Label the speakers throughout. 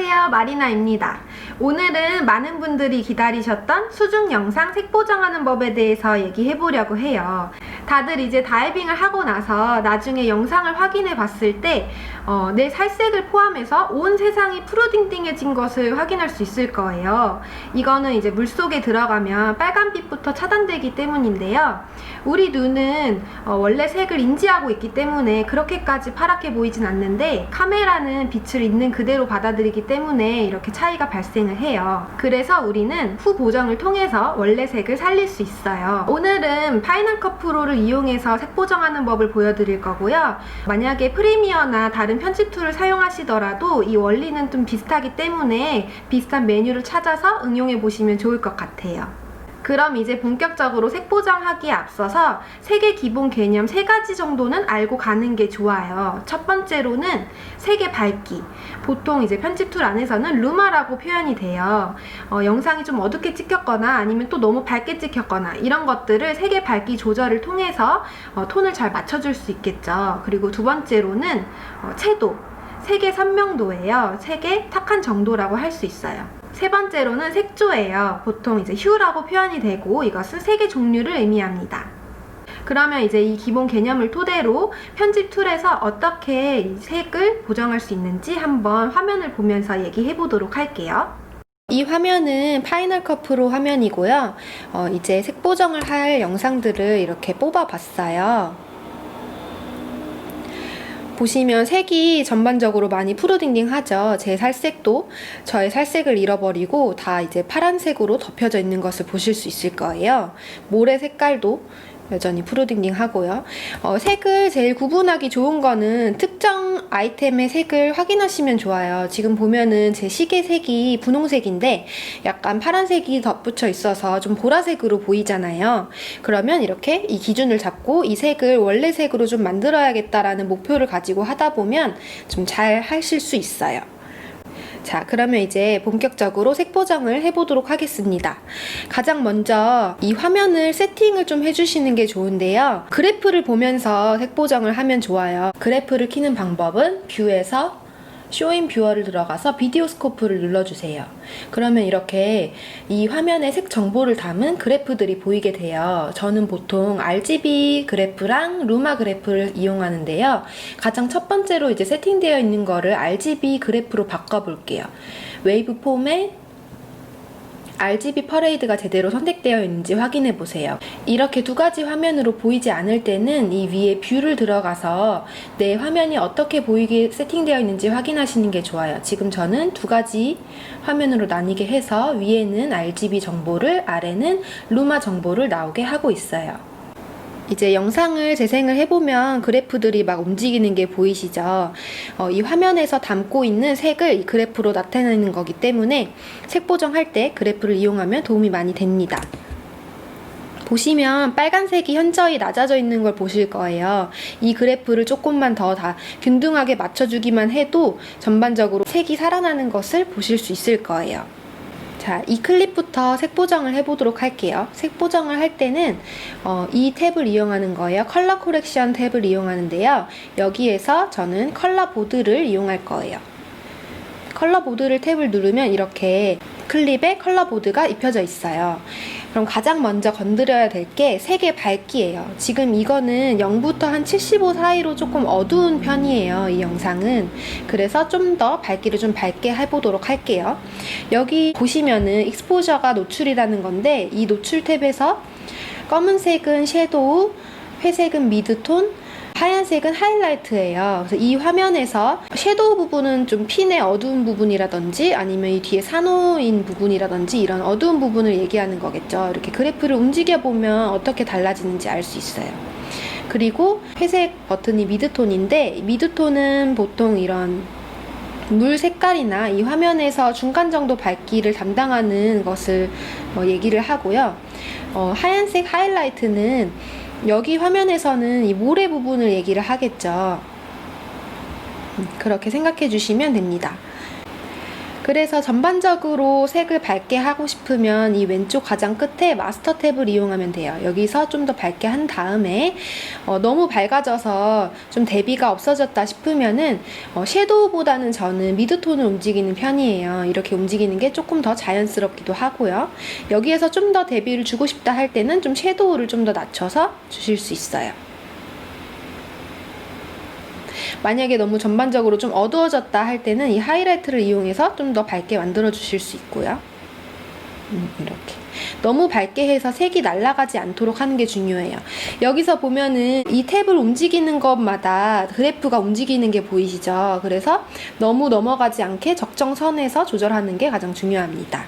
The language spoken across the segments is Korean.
Speaker 1: 안녕하세요, 마리나입니다. 오늘은 많은 분들이 기다리셨던 수중 영상 색 보정하는 법에 대해서 얘기해 보려고 해요. 다들 이제 다이빙을 하고 나서 나중에 영상을 확인해 봤을 때 내 살색을 포함해서 온 세상이 푸르딩딩해진 것을 확인할 수 있을 거예요. 이거는 이제 물속에 들어가면 빨간빛부터 차단되기 때문인데요. 우리 눈은 원래 색을 인지하고 있기 때문에 그렇게까지 파랗게 보이진 않는데, 카메라는 빛을 있는 그대로 받아들이기 때문에 이렇게 차이가 발생을 해요. 그래서 우리는 후 보정을 통해서 원래 색을 살릴 수 있어요. 오늘은 파이널 컷 프로를 이용해서 색 보정하는 법을 보여드릴 거고요. 만약에 프리미어나 다른 편집 툴을 사용하시더라도 이 원리는 좀 비슷하기 때문에 비슷한 메뉴를 찾아서 응용해 보시면 좋을 것 같아요. 그럼 이제 본격적으로 색 보정하기에 앞서서 색의 기본 개념 3가지 정도는 알고 가는 게 좋아요. 첫 번째로는 색의 밝기. 보통 이제 편집 툴 안에서는 루마라고 표현이 돼요. 영상이 좀 어둡게 찍혔거나 아니면 또 너무 밝게 찍혔거나 이런 것들을 색의 밝기 조절을 통해서 톤을 잘 맞춰줄 수 있겠죠. 그리고 두 번째로는 채도. 색의 선명도예요. 색의 탁한 정도라고 할 수 있어요. 세 번째로는 색조예요. 보통 이제 휴라고 표현이 되고 이것은 색의 종류를 의미합니다. 그러면 이제 이 기본 개념을 토대로 편집 툴에서 어떻게 이 색을 보정할 수 있는지 한번 화면을 보면서 얘기해 보도록 할게요. 이 화면은 파이널 컷 프로 화면이고요. 이제 색 보정을 할 영상들을 이렇게 뽑아 봤어요. 보시면 색이 전반적으로 많이 푸르딩딩하죠. 제 살색도 저의 살색을 잃어버리고 다 이제 파란색으로 덮여져 있는 것을 보실 수 있을 거예요. 모래 색깔도 여전히 푸르딩딩 하고요. 색을 제일 구분하기 좋은 거는 특정 아이템의 색을 확인하시면 좋아요. 지금 보면은 제 시계 색이 분홍색인데 약간 파란색이 덧붙여 있어서 좀 보라색으로 보이잖아요. 그러면 이렇게 이 기준을 잡고 이 색을 원래 색으로 좀 만들어야겠다라는 목표를 가지고 하다 보면 좀 잘 하실 수 있어요. 자, 그러면 이제 본격적으로 색 보정을 해보도록 하겠습니다. 가장 먼저 이 화면을 세팅을 좀 해주시는 게 좋은데요. 그래프를 보면서 색 보정을 하면 좋아요. 그래프를 켜는 방법은 뷰에서 쇼인 뷰어를 들어가서 비디오 스코프를 눌러주세요. 그러면 이렇게 이 화면에 색 정보를 담은 그래프들이 보이게 돼요. 저는 보통 RGB 그래프랑 루마 그래프를 이용하는데요. 가장 첫 번째로 이제 세팅되어 있는 거를 RGB 그래프로 바꿔볼게요. 웨이브 폼에 RGB 퍼레이드가 제대로 선택되어 있는지 확인해 보세요. 이렇게 두 가지 화면으로 보이지 않을 때는 이 위에 뷰를 들어가서 내 화면이 어떻게 보이게 세팅되어 있는지 확인하시는 게 좋아요. 지금 저는 두 가지 화면으로 나뉘게 해서 위에는 RGB 정보를, 아래는 루마 정보를 나오게 하고 있어요. 이제 영상을 재생을 해보면 그래프들이 막 움직이는 게 보이시죠? 이 화면에서 담고 있는 색을 이 그래프로 나타내는 거기 때문에 색 보정할 때 그래프를 이용하면 도움이 많이 됩니다. 보시면 빨간색이 현저히 낮아져 있는 걸 보실 거예요. 이 그래프를 조금만 더 균등하게 맞춰주기만 해도 전반적으로 색이 살아나는 것을 보실 수 있을 거예요. 자, 이 클립부터 색 보정을 해보도록 할게요. 색 보정을 할 때는 이 탭을 이용하는 거예요. 컬러 코렉션 탭을 이용하는데요. 여기에서 저는 컬러 보드를 이용할 거예요. 컬러 보드를 탭을 누르면 이렇게 클립에 컬러 보드가 입혀져 있어요. 그럼 가장 먼저 건드려야 될 게 색의 밝기예요. 지금 이거는 0부터 한 75 사이로 조금 어두운 편이에요, 이 영상은. 그래서 좀 더 밝기를 좀 밝게 해보도록 할게요. 여기 보시면은 익스포저가 노출이라는 건데, 이 노출 탭에서 검은색은 섀도우, 회색은 미드톤, 하얀색은 하이라이트예요. 그래서 이 화면에서 섀도우 부분은 좀 핀의 어두운 부분이라든지 아니면 이 뒤에 산호인 부분이라든지 이런 어두운 부분을 얘기하는 거겠죠. 이렇게 그래프를 움직여 보면 어떻게 달라지는지 알 수 있어요. 그리고 회색 버튼이 미드톤인데, 미드톤은 보통 이런 물 색깔이나 이 화면에서 중간 정도 밝기를 담당하는 것을 얘기를 하고요. 하얀색 하이라이트는 여기 화면에서는 이 모래 부분을 얘기를 하겠죠. 그렇게 생각해 주시면 됩니다. 그래서 전반적으로 색을 밝게 하고 싶으면 이 왼쪽 가장 끝에 마스터 탭을 이용하면 돼요. 여기서 좀 더 밝게 한 다음에 너무 밝아져서 좀 대비가 없어졌다 싶으면은 섀도우보다는 저는 미드톤을 움직이는 편이에요. 이렇게 움직이는 게 조금 더 자연스럽기도 하고요. 여기에서 좀 더 대비를 주고 싶다 할 때는 좀 섀도우를 좀 더 낮춰서 주실 수 있어요. 만약에 너무 전반적으로 좀 어두워졌다 할 때는 이 하이라이트를 이용해서 좀 더 밝게 만들어 주실 수 있고요. 이렇게 너무 밝게 해서 색이 날아가지 않도록 하는 게 중요해요. 여기서 보면은 이 탭을 움직이는 것마다 그래프가 움직이는 게 보이시죠? 그래서 너무 넘어가지 않게 적정선에서 조절하는 게 가장 중요합니다.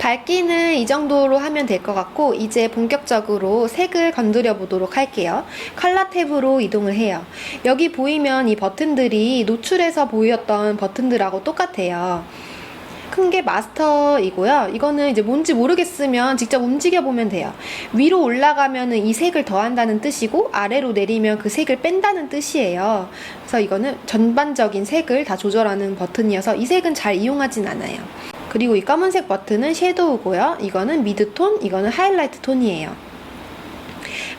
Speaker 1: 밝기는 이 정도로 하면 될 것 같고, 이제 본격적으로 색을 건드려 보도록 할게요. 컬러 탭으로 이동을 해요. 여기 보이면 이 버튼들이 노출해서 보였던 버튼들하고 똑같아요. 큰 게 마스터이고요. 이거는 이제 뭔지 모르겠으면 직접 움직여 보면 돼요. 위로 올라가면은 이 색을 더한다는 뜻이고, 아래로 내리면 그 색을 뺀다는 뜻이에요. 그래서 이거는 전반적인 색을 다 조절하는 버튼이어서 이 색은 잘 이용하진 않아요. 그리고 이 검은색 버튼은 섀도우고요. 이거는 미드톤, 이거는 하이라이트 톤이에요.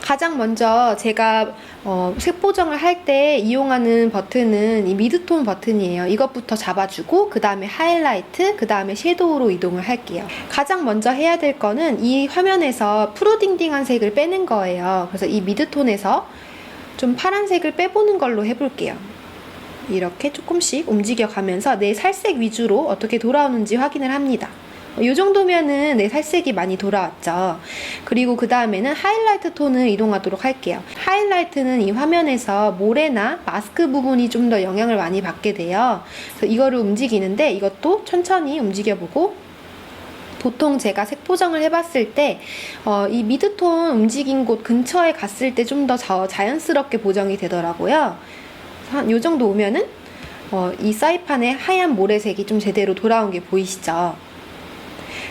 Speaker 1: 가장 먼저 제가 색 보정을 할 때 이용하는 버튼은 이 미드톤 버튼이에요. 이것부터 잡아주고 그 다음에 하이라이트, 그 다음에 섀도우로 이동을 할게요. 가장 먼저 해야 될 거는 이 화면에서 푸르딩딩한 색을 빼는 거예요. 그래서 이 미드톤에서 좀 파란색을 빼보는 걸로 해볼게요. 이렇게 조금씩 움직여 가면서 내 살색 위주로 어떻게 돌아오는지 확인을 합니다. 이 정도면은 내 살색이 많이 돌아왔죠. 그리고 그 다음에는 하이라이트 톤을 이동하도록 할게요. 하이라이트는 이 화면에서 모래나 마스크 부분이 좀 더 영향을 많이 받게 돼요. 그래서 이거를 움직이는데 이것도 천천히 움직여보고, 보통 제가 색 보정을 해봤을 때 이 미드톤 움직인 곳 근처에 갔을 때 좀 더 자연스럽게 보정이 되더라고요. 한 요 정도 오면은 이 사이판에 하얀 모래색이 좀 제대로 돌아온 게 보이시죠?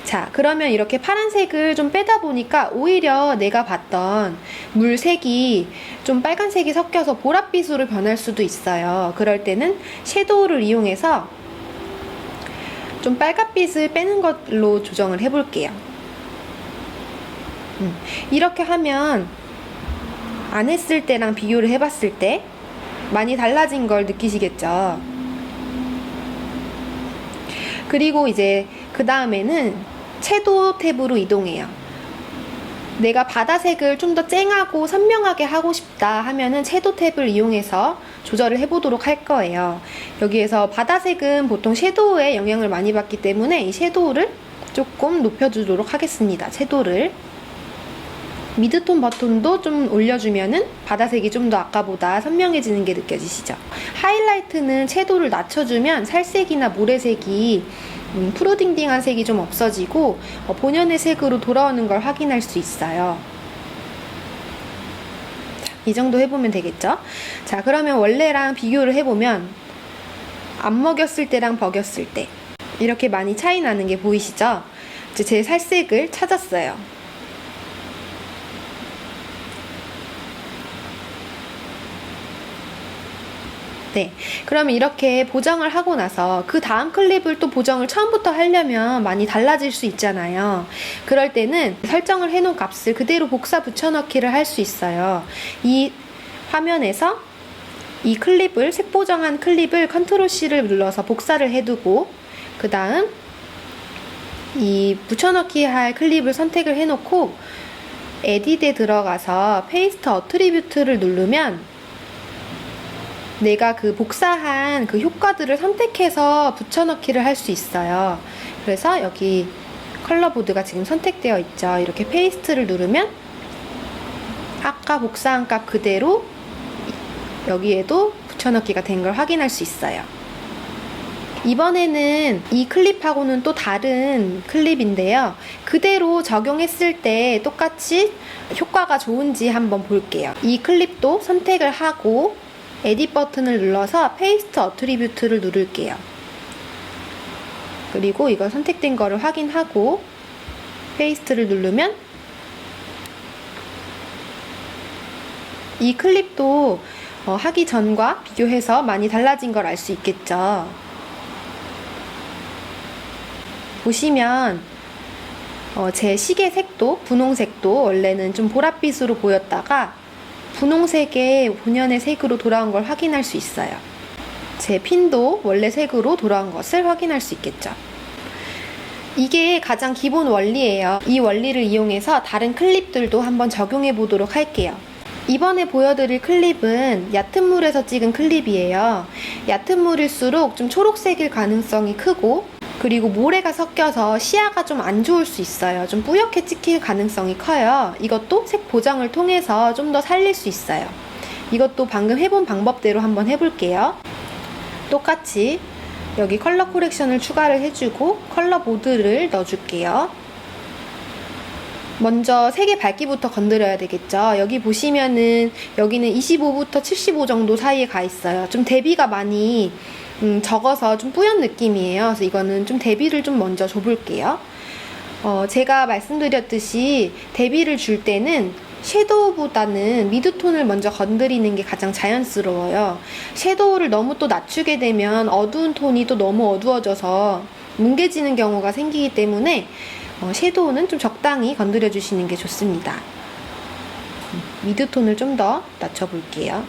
Speaker 1: 자, 그러면 이렇게 파란색을 좀 빼다 보니까 오히려 내가 봤던 물색이 좀 빨간색이 섞여서 보랏빛으로 변할 수도 있어요. 그럴 때는 섀도우를 이용해서 좀 빨간빛을 빼는 걸로 조정을 해볼게요. 이렇게 하면 안 했을 때랑 비교를 해봤을 때 많이 달라진 걸 느끼시겠죠. 그리고 이제 그 다음에는 섀도우 탭으로 이동해요. 내가 바다색을 좀 더 쨍하고 선명하게 하고 싶다 하면은 섀도우 탭을 이용해서 조절을 해보도록 할 거예요. 여기에서 바다색은 보통 섀도우에 영향을 많이 받기 때문에 이 섀도우를 조금 높여주도록 하겠습니다. 섀도우를. 미드톤 버튼도 좀 올려주면은 바다색이 좀 더 아까보다 선명해지는 게 느껴지시죠? 하이라이트는 채도를 낮춰주면 살색이나 모래색이 푸르딩딩한 색이 좀 없어지고 본연의 색으로 돌아오는 걸 확인할 수 있어요. 자, 이 정도 해보면 되겠죠? 자, 그러면 원래랑 비교를 해보면 안 먹였을 때랑 먹였을 때 이렇게 많이 차이 나는 게 보이시죠? 이제 제 살색을 찾았어요. 네, 그러면 이렇게 보정을 하고 나서 그 다음 클립을 또 보정을 처음부터 하려면 많이 달라질 수 있잖아요. 그럴 때는 설정을 해놓은 값을 그대로 복사 붙여넣기를 할 수 있어요. 이 화면에서 이 클립을, 색 보정한 클립을 컨트롤 C를 눌러서 복사를 해두고, 그 다음 이 붙여넣기 할 클립을 선택을 해놓고 에딧에 들어가서 페이스트 어트리뷰트를 누르면 내가 그 복사한 그 효과들을 선택해서 붙여넣기를 할 수 있어요. 그래서 여기 컬러 보드가 지금 선택되어 있죠. 이렇게 페이스트를 누르면 아까 복사한 값 그대로 여기에도 붙여넣기가 된 걸 확인할 수 있어요. 이번에는 이 클립하고는 또 다른 클립인데요. 그대로 적용했을 때 똑같이 효과가 좋은지 한번 볼게요. 이 클립도 선택을 하고 에딧 버튼을 눌러서 페이스트 어트리뷰트를 누를게요. 그리고 이거 선택된 거를 확인하고 페이스트를 누르면 이 클립도 하기 전과 비교해서 많이 달라진 걸 알 수 있겠죠. 보시면 제 시계 색도, 분홍색도 원래는 좀 보랏빛으로 보였다가 분홍색의 본연의 색으로 돌아온 걸 확인할 수 있어요. 제 핀도 원래 색으로 돌아온 것을 확인할 수 있겠죠. 이게 가장 기본 원리예요. 이 원리를 이용해서 다른 클립들도 한번 적용해 보도록 할게요. 이번에 보여드릴 클립은 얕은 물에서 찍은 클립이에요. 얕은 물일수록 좀 초록색일 가능성이 크고, 그리고 모래가 섞여서 시야가 좀 안 좋을 수 있어요. 좀 뿌옇게 찍힐 가능성이 커요. 이것도 색 보정을 통해서 좀 더 살릴 수 있어요. 이것도 방금 해본 방법대로 한번 해볼게요. 똑같이 여기 컬러 코렉션을 추가를 해주고 컬러 보드를 넣어줄게요. 먼저 색의 밝기부터 건드려야 되겠죠. 여기 보시면은 여기는 25부터 75 정도 사이에 가 있어요. 좀 대비가 많이 적어서 좀 뿌연 느낌이에요. 그래서 이거는 좀 대비를 좀 먼저 줘볼게요. 제가 말씀드렸듯이 대비를 줄 때는 섀도우보다는 미드톤을 먼저 건드리는 게 가장 자연스러워요. 섀도우를 너무 또 낮추게 되면 어두운 톤이 또 너무 어두워져서 뭉개지는 경우가 생기기 때문에 섀도우는 좀 적당히 건드려 주시는 게 좋습니다. 미드톤을 좀 더 낮춰 볼게요.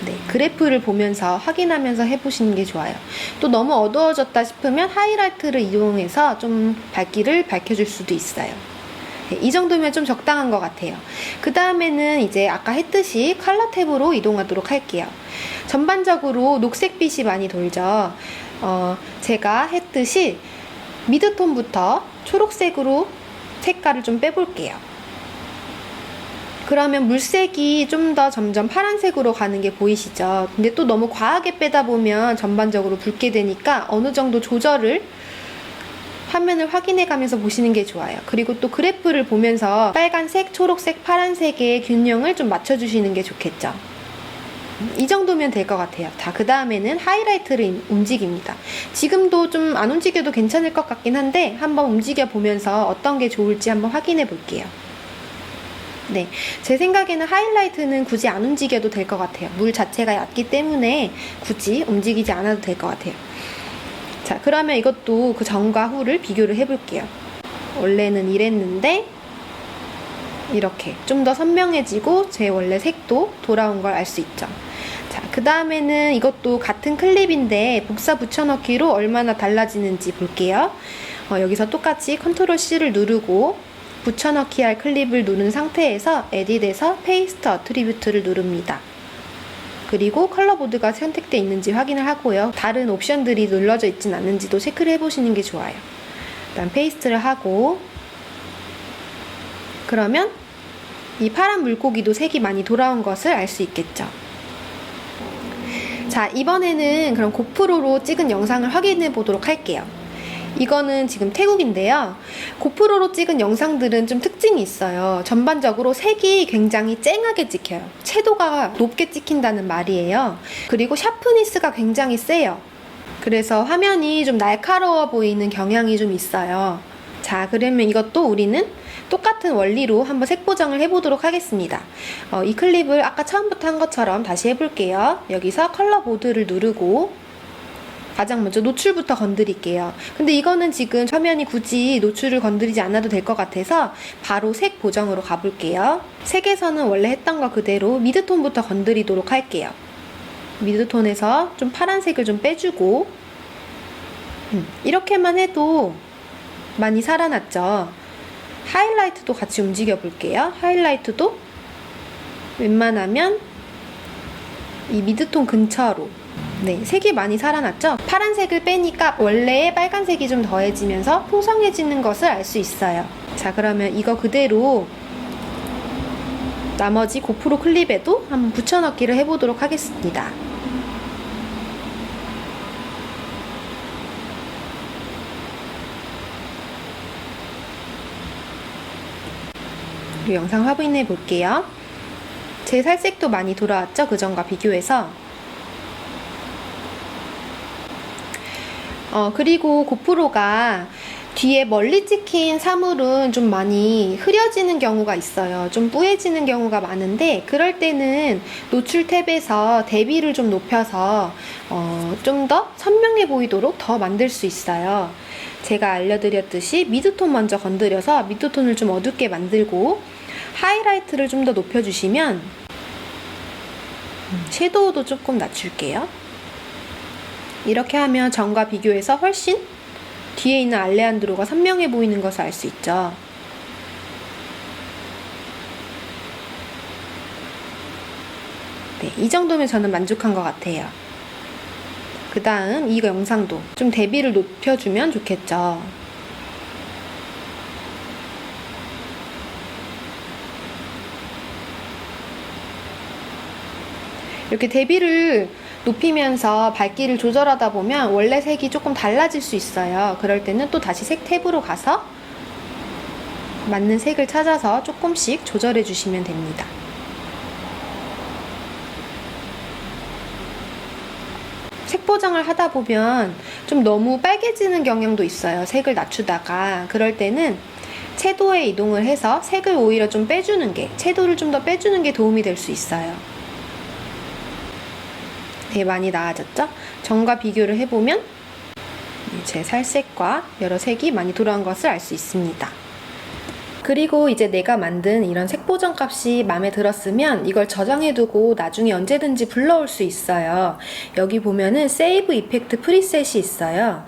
Speaker 1: 네, 그래프를 보면서 확인하면서 해보시는 게 좋아요. 또 너무 어두워졌다 싶으면 하이라이트를 이용해서 좀 밝기를 밝혀줄 수도 있어요. 네, 이 정도면 좀 적당한 것 같아요. 그 다음에는 이제 아까 했듯이 컬러 탭으로 이동하도록 할게요. 전반적으로 녹색빛이 많이 돌죠. 제가 했듯이 미드톤부터 초록색으로 색깔을 좀 빼볼게요. 그러면 물색이 좀 더 점점 파란색으로 가는 게 보이시죠? 근데 또 너무 과하게 빼다 보면 전반적으로 붉게 되니까 어느 정도 조절을 화면을 확인해 가면서 보시는 게 좋아요. 그리고 또 그래프를 보면서 빨간색, 초록색, 파란색의 균형을 좀 맞춰주시는 게 좋겠죠. 이 정도면 될 것 같아요. 자, 그 다음에는 하이라이트를 움직입니다. 지금도 좀 안 움직여도 괜찮을 것 같긴 한데 한번 움직여 보면서 어떤 게 좋을지 한번 확인해 볼게요. 네, 제 생각에는 하이라이트는 굳이 안 움직여도 될 것 같아요. 물 자체가 얕기 때문에 굳이 움직이지 않아도 될 것 같아요. 자, 그러면 이것도 그 전과 후를 비교를 해볼게요. 원래는 이랬는데 이렇게 좀 더 선명해지고 제 원래 색도 돌아온 걸 알 수 있죠. 자, 그 다음에는 이것도 같은 클립인데 복사 붙여넣기로 얼마나 달라지는지 볼게요. 여기서 똑같이 컨트롤 C를 누르고 붙여넣기 할 클립을 누른 상태에서 에딧에서 페이스트 어트리뷰트를 누릅니다. 그리고 컬러 보드가 선택되어 있는지 확인을 하고요. 다른 옵션들이 눌러져 있진 않는지도 체크를 해보시는 게 좋아요. 일단 페이스트를 하고, 그러면 이 파란 물고기도 색이 많이 돌아온 것을 알 수 있겠죠. 자, 이번에는 그럼 고프로로 찍은 영상을 확인해 보도록 할게요. 이거는 지금 태국인데요. 고프로로 찍은 영상들은 좀 특징이 있어요. 전반적으로 색이 굉장히 쨍하게 찍혀요. 채도가 높게 찍힌다는 말이에요. 그리고 샤프니스가 굉장히 세요. 그래서 화면이 좀 날카로워 보이는 경향이 좀 있어요. 자, 그러면 이것도 우리는 똑같은 원리로 한번 색 보정을 해보도록 하겠습니다. 이 클립을 아까 처음부터 한 것처럼 다시 해볼게요. 여기서 컬러 보드를 누르고 가장 먼저 노출부터 건드릴게요. 근데 이거는 지금 화면이 굳이 노출을 건드리지 않아도 될 것 같아서 바로 색 보정으로 가볼게요. 색에서는 원래 했던 거 그대로 미드톤부터 건드리도록 할게요. 미드톤에서 좀 파란색을 좀 빼주고, 이렇게만 해도 많이 살아났죠. 하이라이트도 같이 움직여 볼게요. 하이라이트도 웬만하면 이 미드톤 근처로, 네, 색이 많이 살아났죠? 파란색을 빼니까 원래의 빨간색이 좀 더해지면서 풍성해지는 것을 알 수 있어요. 자, 그러면 이거 그대로 나머지 고프로 클립에도 한번 붙여넣기를 해보도록 하겠습니다. 영상 확인해 볼게요. 제 살색도 많이 돌아왔죠? 그전과 비교해서. 그리고 고프로가 뒤에 멀리 찍힌 사물은 좀 많이 흐려지는 경우가 있어요. 좀 뿌얘지는 경우가 많은데 그럴 때는 노출 탭에서 대비를 좀 높여서 좀 더 선명해 보이도록 더 만들 수 있어요. 제가 알려드렸듯이 미드톤 먼저 건드려서 미드톤을 좀 어둡게 만들고 하이라이트를 좀 더 높여주시면 섀도우도 조금 낮출게요. 이렇게 하면 전과 비교해서 훨씬 뒤에 있는 알레한드로가 선명해 보이는 것을 알 수 있죠. 네, 이 정도면 저는 만족한 것 같아요. 그 다음 이 영상도 좀 대비를 높여주면 좋겠죠. 이렇게 대비를 높이면서 밝기를 조절하다 보면 원래 색이 조금 달라질 수 있어요. 그럴 때는 또 다시 색 탭으로 가서 맞는 색을 찾아서 조금씩 조절해 주시면 됩니다. 색 보정을 하다 보면 좀 너무 빨개지는 경향도 있어요. 색을 낮추다가. 그럴 때는 채도에 이동을 해서 색을 오히려 좀 빼주는 게, 채도를 좀 더 빼주는 게 도움이 될 수 있어요. 되게 많이 나아졌죠? 전과 비교를 해보면 제 살색과 여러 색이 많이 돌아온 것을 알 수 있습니다. 그리고 이제 내가 만든 이런 색 보정 값이 마음에 들었으면 이걸 저장해두고 나중에 언제든지 불러올 수 있어요. 여기 보면은 세이브 이펙트 프리셋이 있어요.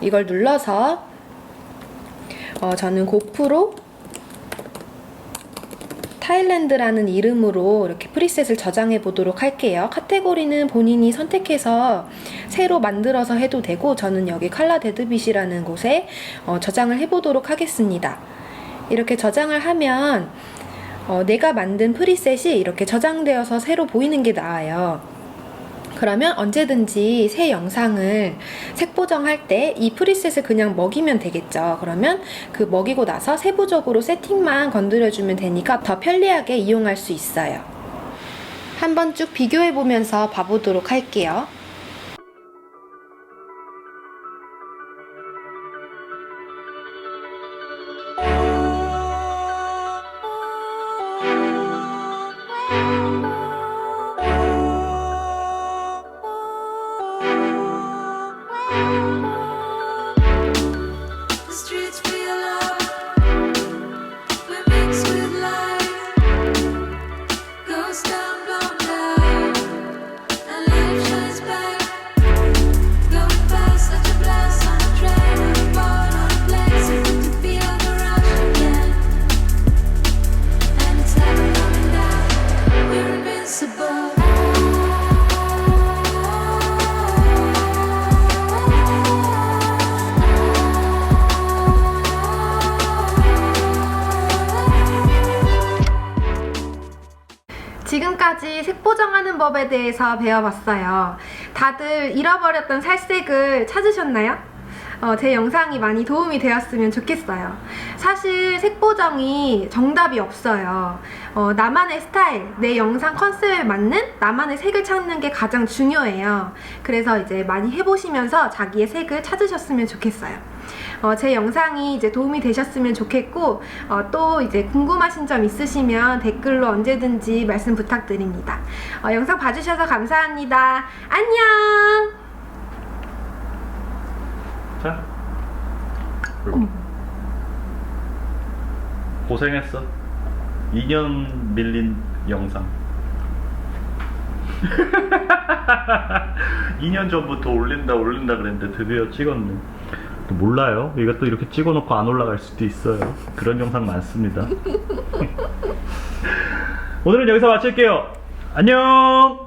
Speaker 1: 이걸 눌러서 저는 고프로 타일랜드라는 이름으로 이렇게 프리셋을 저장해 보도록 할게요. 카테고리는 본인이 선택해서 새로 만들어서 해도 되고 저는 여기 컬러 데드빗이라는 곳에 저장을 해 보도록 하겠습니다. 이렇게 저장을 하면 내가 만든 프리셋이 이렇게 저장되어서 새로 보이는 게 나아요. 그러면 언제든지 새 영상을 색 보정할 때 이 프리셋을 그냥 먹이면 되겠죠. 그러면 그 먹이고 나서 세부적으로 세팅만 건드려주면 되니까 더 편리하게 이용할 수 있어요. 한번 쭉 비교해 보면서 봐보도록 할게요. 지금까지 색 보정하는 법에 대해서 배워봤어요. 다들 잃어버렸던 살색을 찾으셨나요? 제 영상이 많이 도움이 되었으면 좋겠어요. 사실 색 보정이 정답이 없어요. 나만의 스타일, 내 영상 컨셉에 맞는 나만의 색을 찾는 게 가장 중요해요. 그래서 이제 많이 해보시면서 자기의 색을 찾으셨으면 좋겠어요. 제 영상이 이제 도움이 되셨으면 좋겠고 또 이제 궁금하신 점 있으시면 댓글로 언제든지 말씀 부탁드립니다. 영상 봐주셔서 감사합니다. 안녕!
Speaker 2: 자, 고생했어. 2년 밀린 영상. 2년 전부터 올린다 그랬는데 드디어 찍었네. 또 몰라요. 이것도 이렇게 찍어놓고 안 올라갈 수도 있어요. 그런 영상 많습니다. 오늘은 여기서 마칠게요. 안녕.